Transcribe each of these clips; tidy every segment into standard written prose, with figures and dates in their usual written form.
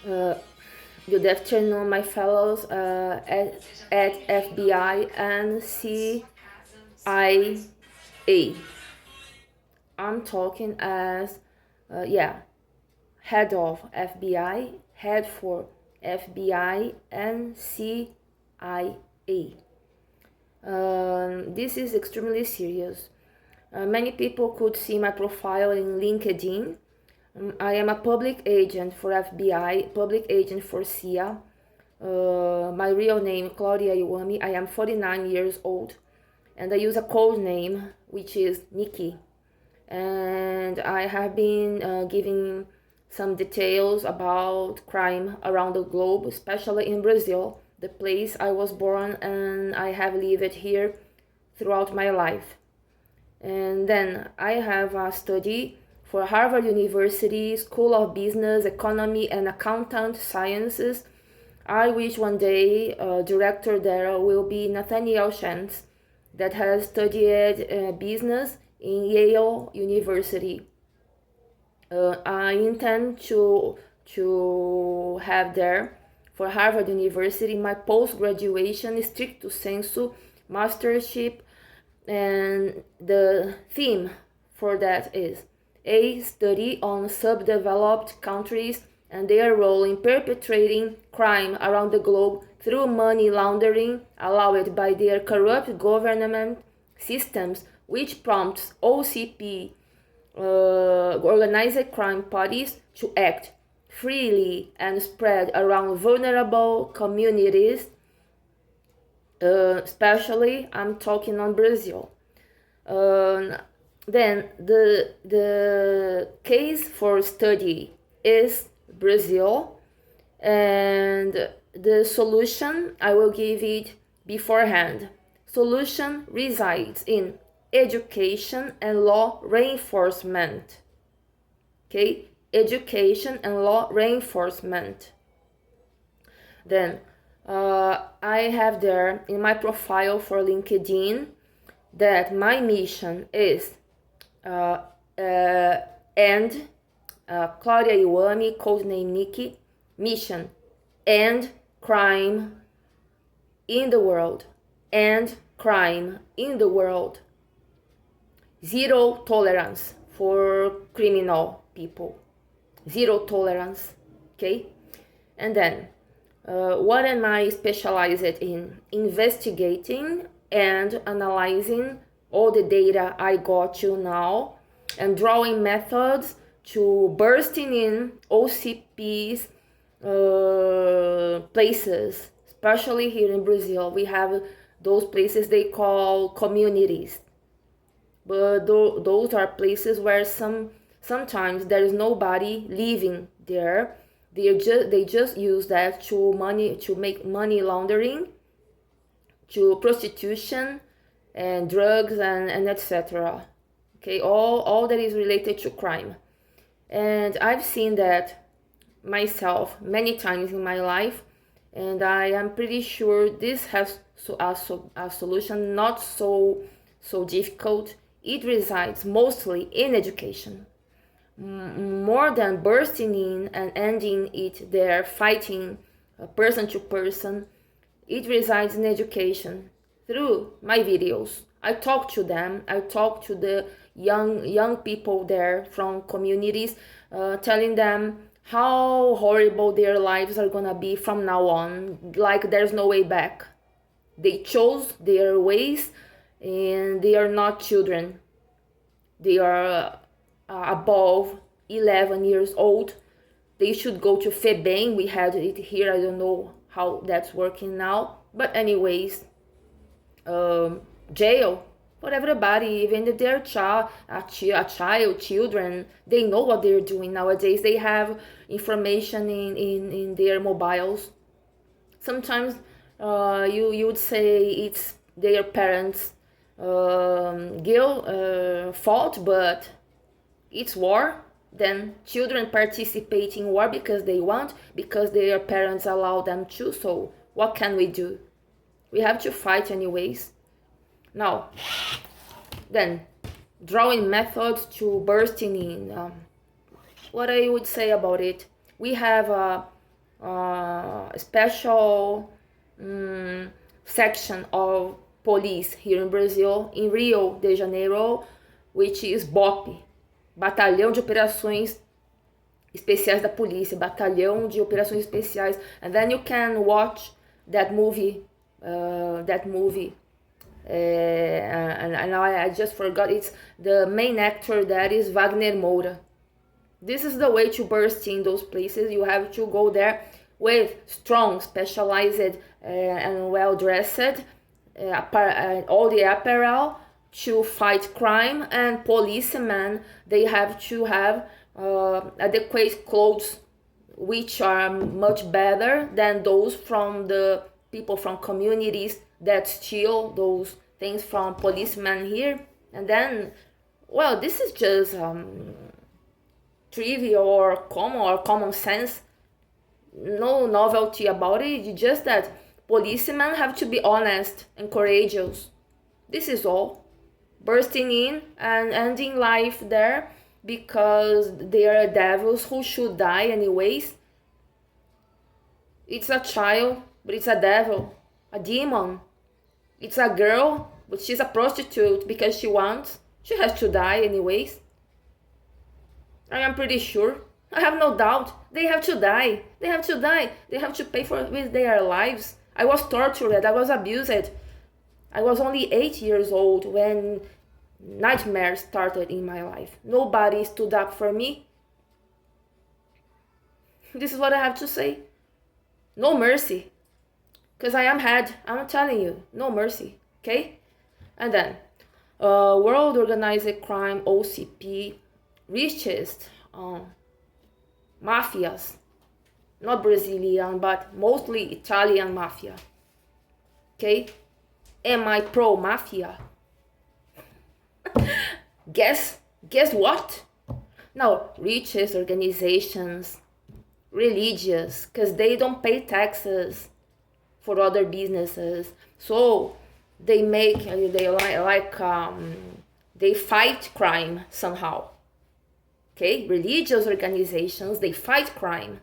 Uh, Good afternoon, my fellows at FBI and CIA. I'm talking as, head of FBI, head for FBI and CIA. This is extremely serious. Many people could see my profile in LinkedIn. I am a public agent for FBI, public agent for CIA. My real name, Claudia Iwami. I am 49 years old, and I use a code name, which is Nikki. And I have been giving some details about crime around the globe, especially in Brazil, the place I was born, and I have lived here throughout my life. And then I have a study for Harvard University School of Business, Economy, and Accountant Sciences. I wish one day director there will be Nathaniel Shantz, that has studied business in Yale University. I intend to have there for Harvard University my post-graduation stricto sensu mastership, and the theme for that is a study on subdeveloped countries and their role in perpetrating crime around the globe through money laundering allowed by their corrupt government systems, which prompts OCP, organized crime parties, to act freely and spread around vulnerable communities, especially I'm talking on Brazil. Then the case for study is Brazil, and the solution I will give it beforehand. Solution resides in education and law reinforcement. Okay, education and law reinforcement. Then I have there in my profile for LinkedIn that my mission is end Claudia Iwami, codename Nikki, mission end crime in the world, end crime in the world, zero tolerance for criminal people, zero tolerance. Okay, and then what am I specialized in? Investigating and analyzing all the data I got to now and drawing methods to bursting in OCPs places, especially here in Brazil. We have those places they call communities, but those are places where sometimes there is nobody living there. They just use that to make money laundering, to prostitution and drugs and etc. Okay, all that is related to crime. And I've seen that myself many times in my life, and I am pretty sure this has a solution not so difficult. It resides mostly in education. More than bursting in and ending it there, fighting person to person, it resides in education. Through my videos, I talk to them. I talk to the young people there from communities, telling them how horrible their lives are gonna be from now on. Like there's no way back. They chose their ways, and they are not children. They are above 11 years old. They should go to FEBEM. We had it here. I don't know how that's working now. But anyways, jail for everybody, even if they're children. They know what they're doing nowadays. They have information in their mobiles. Sometimes you would say it's their parents' fault, but it's war. Then children participate in war because they want, because their parents allow them to. So what can we do? We have to fight anyways. Now, then, drawing methods to bursting in. What I would say about it, we have special section of police here in Brazil, in Rio de Janeiro, which is BOP, Batalhão de Operações Especiais da Polícia, Batalhão de Operações Especiais, and then you can watch that movie, and I just forgot, it's the main actor that is Wagner Moura. This is the way to burst in those places. You have to go there with strong, specialized, and well-dressed, all the apparel to fight crime, and policemen, they have to have adequate clothes, which are much better than those from the people from communities that steal those things from policemen here. And then, well, this is just trivial or common sense. No novelty about it. It's just that policemen have to be honest and courageous. This is all. Bursting in and ending life there because they are devils who should die anyways. It's a child, but it's a devil, a demon. It's a girl, but she's a prostitute because she wants. She has to die anyways. I am pretty sure. I have no doubt. They have to die. They have to die. They have to pay for it with their lives. I was tortured. I was abused. I was only 8 years old when nightmares started in my life. Nobody stood up for me. This is what I have to say. No mercy. Because I am had. I'm telling you. No mercy. Okay? And then, World Organized Crime, OCP, richest mafias. Not Brazilian, but mostly Italian mafia. Okay? Am I pro-mafia? Guess what? No, richest organizations, religious, because they don't pay taxes for other businesses. So they they fight crime somehow. Okay, religious organizations, they fight crime.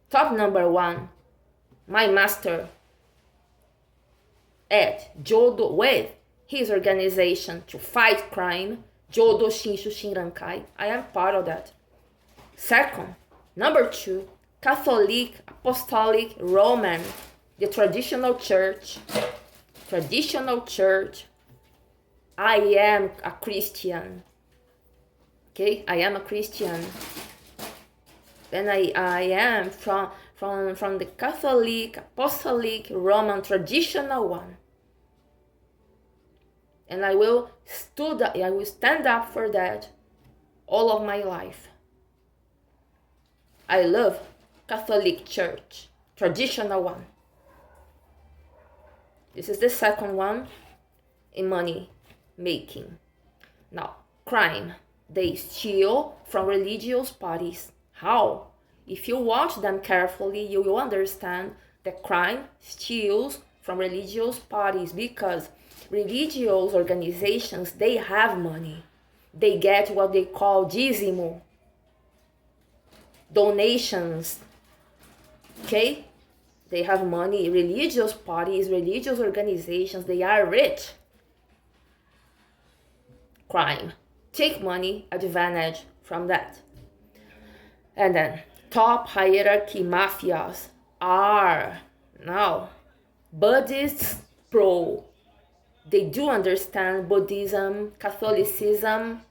Top number one, my master at Jodo with his organization to fight crime, Jodo Shinshu Shinrankai. I am part of that. Second, number two, Catholic, Apostolic, Roman, the traditional church. I am a Christian. Okay, I am a Christian. And I am from the Catholic, Apostolic, Roman, traditional one. And I will stand up for that all of my life. I love Catholic Church, traditional one. This is the second one in money making. Now, crime. They steal from religious parties. How? If you watch them carefully, you will understand that crime steals from religious parties because religious organizations, they have money. They get what they call dízimo, donations. Okay? They have money. Religious parties, religious organizations, they are rich. Crime. Take money, advantage from that. And then top hierarchy mafias are now Buddhists pro. They do understand Buddhism, Catholicism.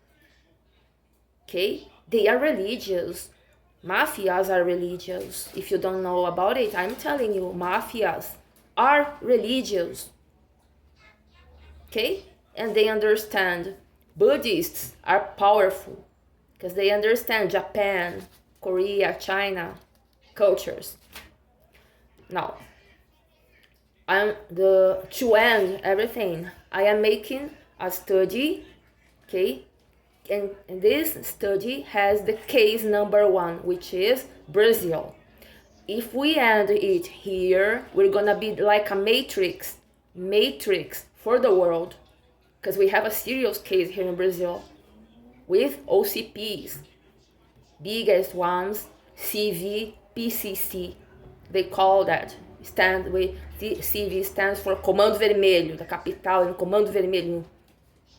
Okay? They are religious. Mafias are religious. If you don't know about it, I'm telling you, mafias are religious. Okay? And they understand Buddhists are powerful because they understand Japan, Korea, China cultures. Now, to end everything, I am making a study, okay? And this study has the case number 1, which is Brazil. If we end it here, we're gonna be like a matrix for the world, because we have a serious case here in Brazil with OCPs, biggest ones, CV, PCC, They call that CV stands for Comando Vermelho da capital, and Comando Vermelho,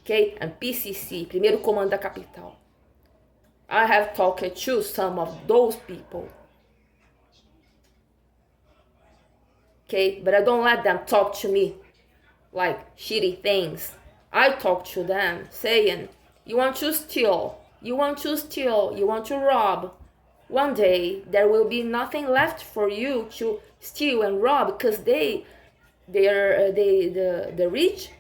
okay? And PCC, primeiro comando da capital. I have talked to some of those people, okay? But I don't let them talk to me like shitty things. I talk to them saying, you want to steal, you want to rob. One day there will be nothing left for you to steal and rob, because the rich,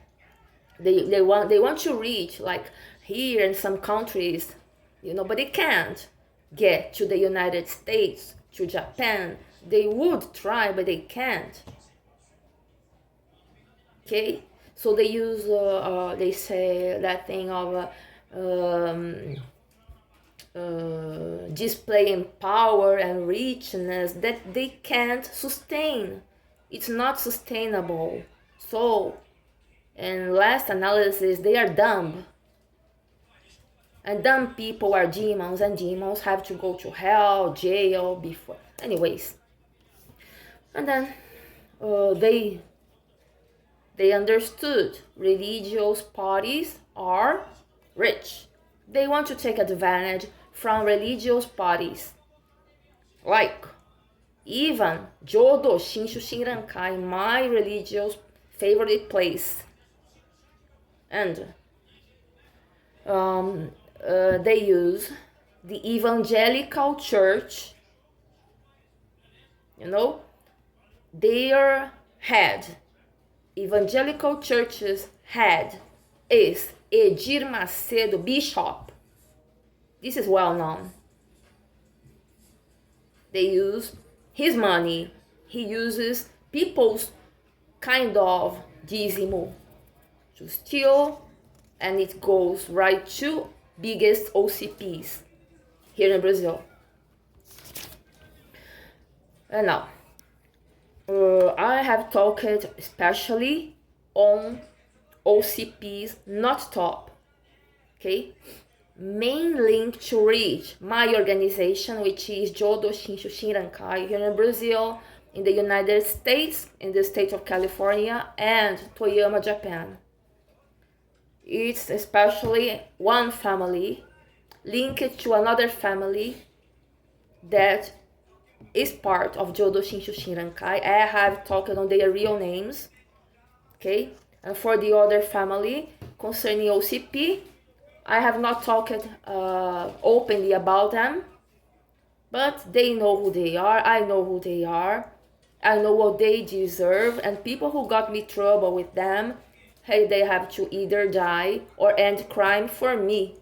they want to reach, like here in some countries, but they can't get to the United States, to Japan. They would try, but they can't. Okay, so they use they say that thing of displaying power and richness that they can't sustain. It's not sustainable. So, in last analysis, they are dumb. And dumb people are demons, and demons have to go to hell, jail, before. Anyways. And then they understood religious parties are rich. They want to take advantage from religious parties. Like even Jodo Shinshu Shinrankai, my religious favorite place. And they use the evangelical church, their head, evangelical church's head is Edir Macedo, bishop. This is well known. They use his money. He uses people's kind of dízimo to steal, and it goes right to biggest OCPs here in Brazil. And now, I have talked especially on OCPs, not top, okay? Main link to reach my organization, which is Jodo Shinshu Shinrankai here in Brazil, in the United States, in the state of California, and Toyama, Japan. It's especially one family linked to another family that is part of Jodo Shinshu Shinrankai. I have talked on their real names, okay? And for the other family concerning OCP, I have not talked openly about them, but they know who they are. I know who they are. I know what they deserve, and people who got me trouble with them, hey, they have to either die or end crime for me,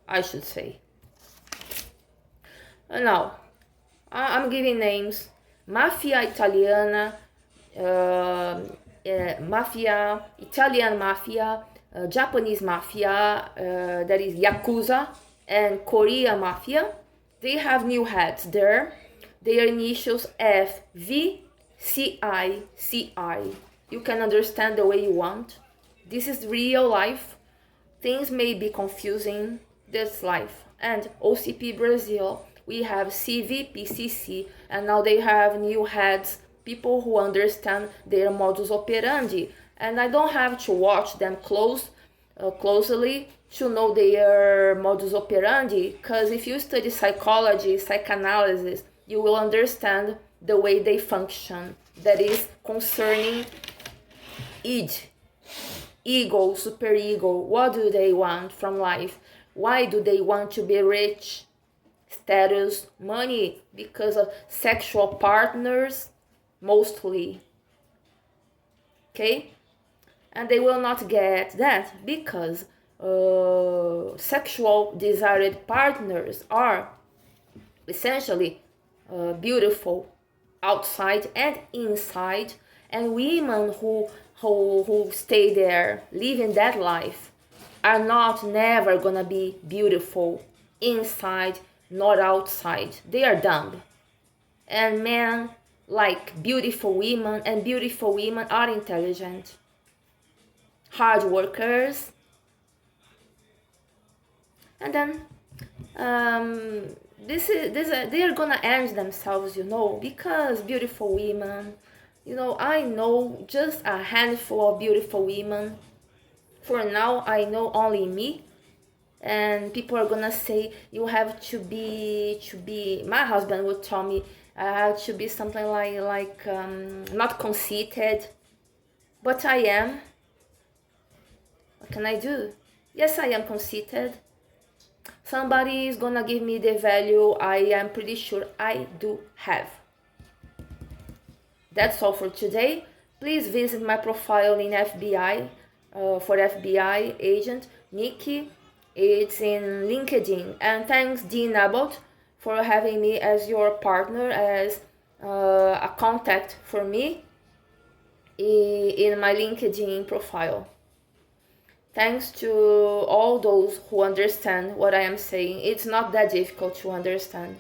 I should say. And now, I'm giving names: Mafia Italiana, Mafia, Italian Mafia, Japanese Mafia, that is Yakuza, and Korea Mafia. They have new heads there. Their initials FVCICI. You can understand the way you want. This is real life. Things may be confusing. That's life. And OCP Brazil, we have CVPCC, and now they have new heads, people who understand their modus operandi. And I don't have to watch them closely to know their modus operandi, because if you study psychology, psychoanalysis, you will understand the way they function. That is concerning id, ego, superego. What do they want from life? Why do they want to be rich? Status, money, because of sexual partners, mostly. Okay? And they will not get that because sexual desired partners are essentially beautiful outside and inside, and women who stay there living that life are not never gonna be beautiful inside, not outside. They are dumb. And men like beautiful women, and beautiful women are intelligent, hard workers. And then they are gonna end themselves, because beautiful women, I know just a handful of beautiful women. For now, I know only me, and people are gonna say you have to be. My husband would tell me I have to be something like not conceited, but I am. What can I do? Yes, I am conceited. Somebody is gonna give me the value I am pretty sure I do have. That's all for today. Please visit my profile in FBI for FBI agent Nikki. It's in LinkedIn. And thanks Dean Abbott for having me as your partner, as a contact for me in my LinkedIn profile. Thanks to all those who understand what I am saying. It's not that difficult to understand.